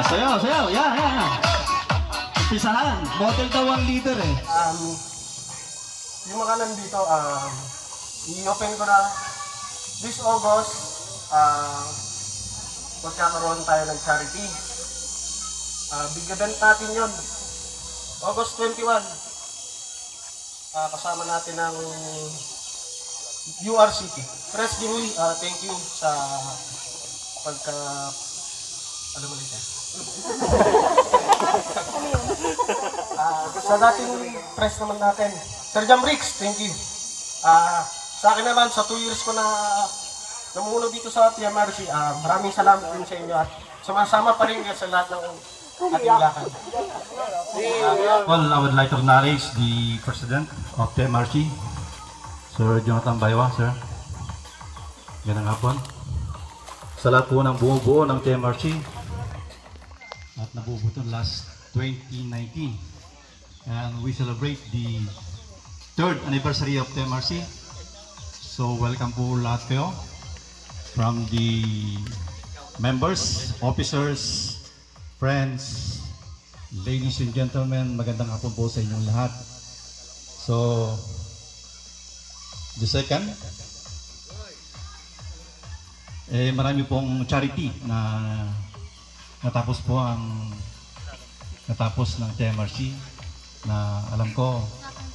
Sayaw, sayaw. Yan. Umpisahan. Model daw ang leader eh. Yung mga nandito, i-open ko na this August, magkakaroon tayo ng charity. Big event natin yun. August 21. Kasama natin ng URCT. Press Giveaway, thank you sa ano mo siya? Sa dating press naman natin, Sir Jamrix, thank you. Sa akin naman, sa 2 years ko na namumuno dito sa PMRC, maraming salamat din sa inyo at sumasama pa rin sa lahat ng ating lakad. Well, I would like to acknowledge the President of PMRC, Sir Jonathan Baywa, sir. Ganang hapon. Sa lahat po ng buo ng TMRC at nabubuto last 2019. And we celebrate the 3rd anniversary of TMRC. So welcome po lahat kayo. From the members, officers, friends, ladies and gentlemen, magandang hapon po sa inyong lahat. So, the second, marami pong charity na natapos ng TMRC na alam ko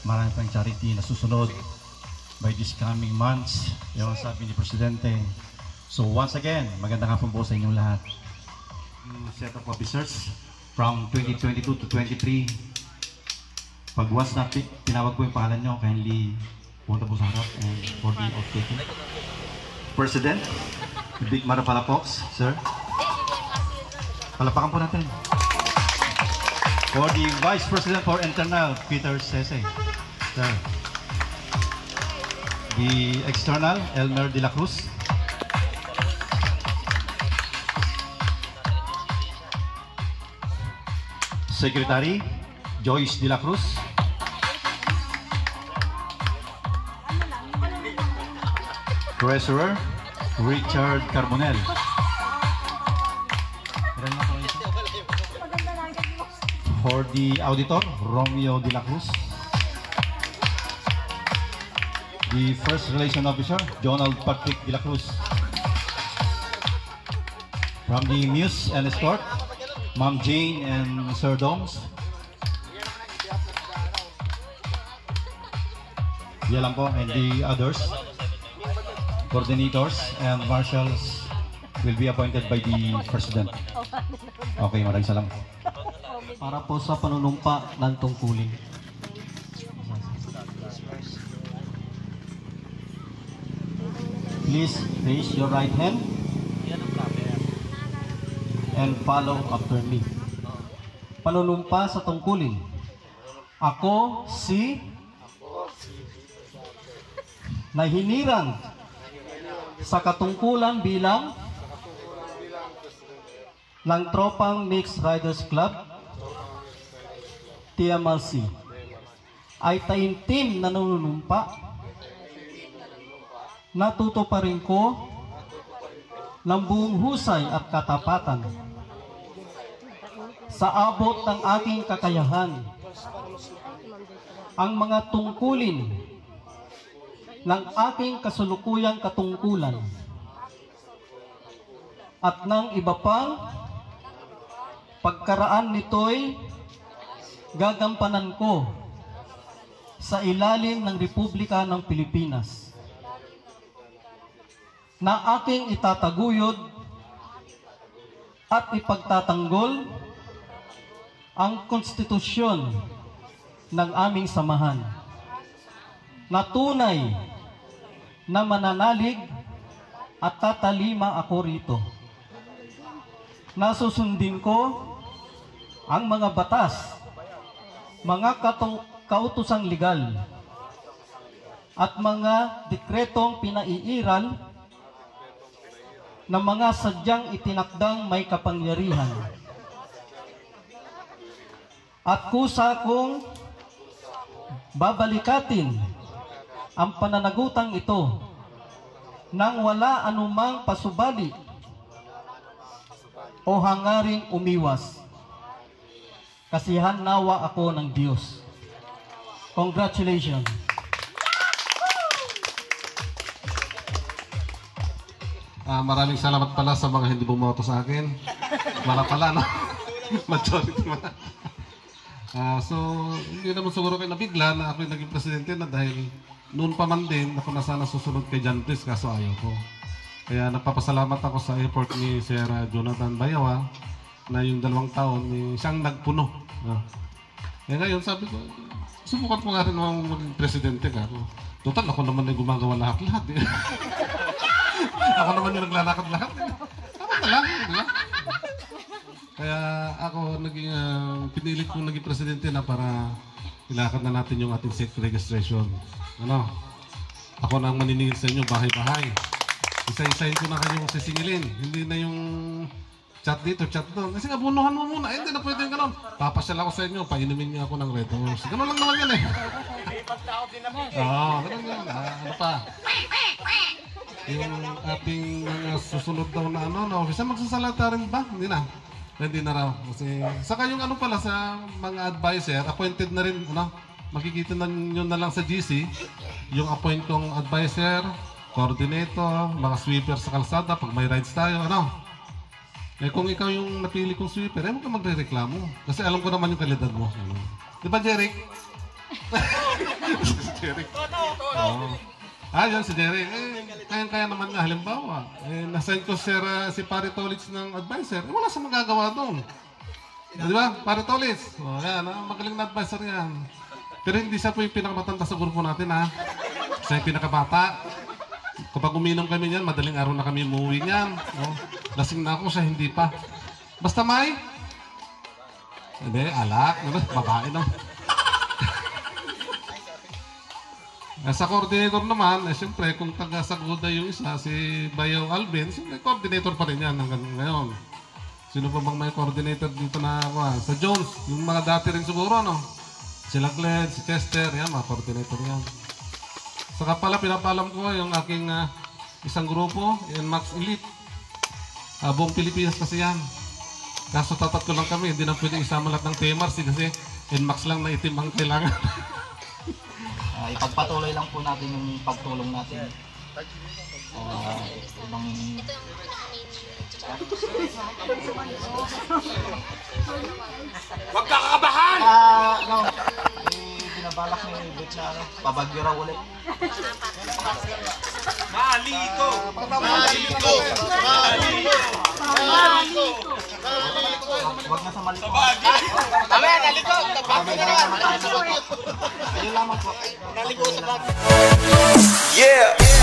marami pang charity na susunod by this coming months, yung sabi ni Presidente. So once again, magandang hapon po sa inyong lahat. Set of officers from 2022 to 23, pag once na tinawag ko yung pangalan nyo, kindly punta po sa harap and for the off-taking. President, Big Marapalapox, sir. Palapakan po natin. For the Vice President for Internal, Peter Sese, sir. The External, Elmer De La Cruz. Secretary, Joyce De La Cruz. Treasurer, Richard Carbonell. For the auditor, Romeo De La Cruz. The First Relation Officer, Donald Patrick De La Cruz. From the Muse and Escort, Ma'am Jane and Sir Doms. Yan lang po, and the others, coordinators and marshals will be appointed by the President. Okay, maraming salamat. Para po sa panunumpa ng tungkulin. Please raise your right hand and follow after me. Panunumpa sa tungkulin. Ako si nahinirang sa katungkulan bilang ng Tropang Mixed Riders Club, TMRC, ay taimtim na nanunumpa, natutuparin ko ng buong husay at katapatan sa abot ng aking kakayahan ang mga tungkulin ng aking kasulukuyang katungkulan at ng iba pang pagkaraan nito'y gagampanan ko sa ilalim ng Republika ng Pilipinas na aking itataguyod at ipagtatanggol ang konstitusyon ng aming samahan na tunay na mananalig at tatalima ako rito. Nasusundin ko ang mga batas, mga kautosang legal at mga dekretong pinaiiral ng mga sadyang itinakdang may kapangyarihan. At kusa kong babalikatin ang pananagutang ito nang wala anumang pasubali o hangaring umiwas. Kasihan nawa ako ng Diyos. Congratulations. Maraming salamat pala sa mga hindi bumoto sa akin. Wala pala, no? Majority mo. So, hindi naman siguro kayo nabigla na ako yung naging presidente na dahil noon pa man din ako na sana susunod kay John Chris kaso ayaw ko. Kaya nagpapasalamat ako sa effort ni Sir Jonathan Bayawa na yung 2 taon siyang nagpuno. Kaya ngayon sabi ko, subukan mo nga rin naman maging presidente ka. Total, ako naman yung gumagawa lahat-lahat. Ako naman yung naglalakad-lakad. Tama na lang, di ba? Kaya ako naging pinilit kong naging presidente na para ilakad na natin yung ating SEC registration. Ano? Ako na ang maniningil sa inyo, bahay-bahay. Isa-isahin ko na kayong sisingilin. Hindi na yung chat dito, chat doon. Kasi abunuhan mo muna. Hindi na pwede yung gano'n. Papasyal ako sa inyo, painumin niyo ako ng Red Horse. Gano'n lang naman yan eh. Oo, gano'n yan. Ano pa? Yung ating mga susunod daw na officer, magsasalata rin ba? Hindi na. Hindi na raw. Kasi, saka yung ano pala sa mga advisor, appointed na rin, makikita na nyo na lang sa GC, yung appoint kong advisor, coordinator, mga sweeper sa kalsada, pag may rides tayo, Eh kung ikaw yung napili kong sweeper, huwag ka magre-reklamo. Kasi alam ko naman yung kalidad mo. Di ba, Jeric? Si Jeric. Yan si Jeric. Kaya naman nga, halimbawa, nasign ko si Pare Tolitz ng advisor, wala sa magagawa doon. Di ba? Pare Tolitz. Yan, magaling na advisor yan. Pero hindi siya po yung pinakamatanda sa grupo natin, ha? Siya yung pinakabata. Kapag uminom kami niyan, madaling araw na kami umuwi niyan. Lasing na ako, siya hindi pa. Basta may? Hindi, alak. Babae na. Sa coordinator naman, siyempre, kung taga-saguda yung isa, si Bayaw Alvin, siyempre, coordinator pa rin yan hanggang ngayon. Sino pa bang may coordinator dito na sa Jones? Yung mga dati rin siguro, Si Laglen, si Chester, yan, mga coordinator yan. Saka pala, pinapalam ko yung aking isang grupo, NMAX Elite. Buong Pilipinas kasi yan. Kaso tatatlo lang kami, hindi na pwede isama lahat ng TMRC kasi NMAX lang na itim ang kailangan. Ipagpatuloy lang po natin yung pagtulong natin. Ibang... Huwag ka kakabahan! Binabalak ni Butch na pabagyo raw ulit. Malito! Malito! Huwag na sa maliko. Mamaya, naliko! Tabagyo na naman! Ayun lamang po. Naliko sa bag. Yeah!